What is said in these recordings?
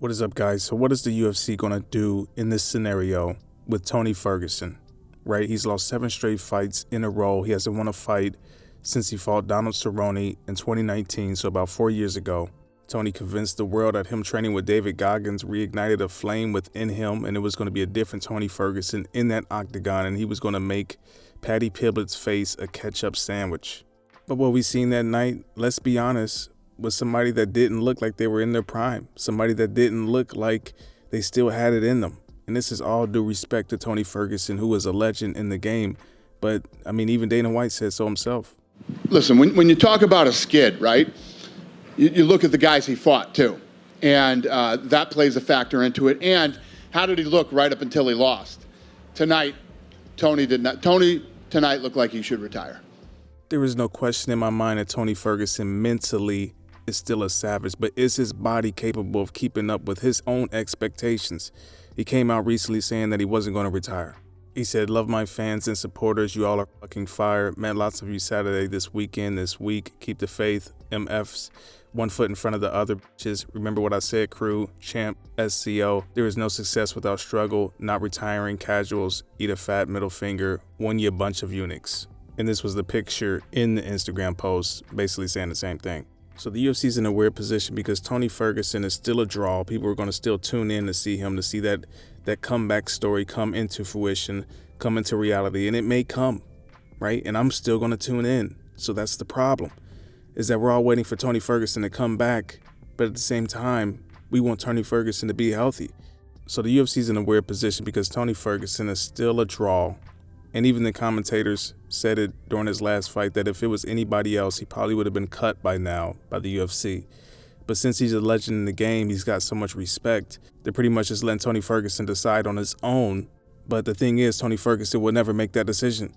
What is up, guys? So what is the UFC going to do in this scenario with Tony Ferguson, right? He's lost 7 straight fights in a row. He hasn't won a fight since he fought Donald Cerrone in 2019, so about 4 years ago. Tony convinced the world that him training with David Goggins reignited a flame within him, and it was going to be a different Tony Ferguson in that octagon, and he was going to make Paddy Pimblett's face a ketchup sandwich. But what we seen that night, let's be honest, was somebody that didn't look like they were in their prime, somebody that didn't look like they still had it in them. And this is all due respect to Tony Ferguson, who is a legend in the game. But, I mean, even Dana White said so himself. Listen, when you talk about a skid, right, you look at the guys he fought, too. And that plays a factor into it. And how did he look right up until he lost? Tonight, Tony tonight looked like he should retire. There is no question in my mind that Tony Ferguson mentally is still a savage, but is his body capable of keeping up with his own expectations? He came out recently saying that he wasn't going to retire. He said, "Love my fans and supporters. You all are fucking fire. Met lots of you Saturday, this weekend, this week. Keep the faith. MFs. One foot in front of the other bitches. Remember what I said, crew. Champ. SCO. There is no success without struggle. Not retiring. Casuals. Eat a fat middle finger. Won you a bunch of eunuchs." And this was the picture in the Instagram post, basically saying the same thing. So the UFC's in a weird position because Tony Ferguson is still a draw. People are going to still tune in to see him, to see that comeback story come into fruition, come into reality. And it may come, right? And I'm still going to tune in. So that's the problem, is that we're all waiting for Tony Ferguson to come back. But at the same time, we want Tony Ferguson to be healthy. So the UFC's in a weird position because Tony Ferguson is still a draw. And even the commentators said it during his last fight that if it was anybody else, he probably would have been cut by now by the UFC. But since he's a legend in the game, he's got so much respect. They're pretty much just letting Tony Ferguson decide on his own. But the thing is, Tony Ferguson will never make that decision.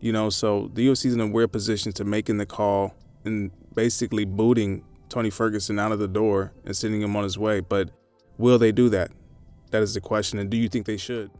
So the UFC's in a weird position to making the call and basically booting Tony Ferguson out of the door and sending him on his way. But will they do that? That is the question. And do you think they should?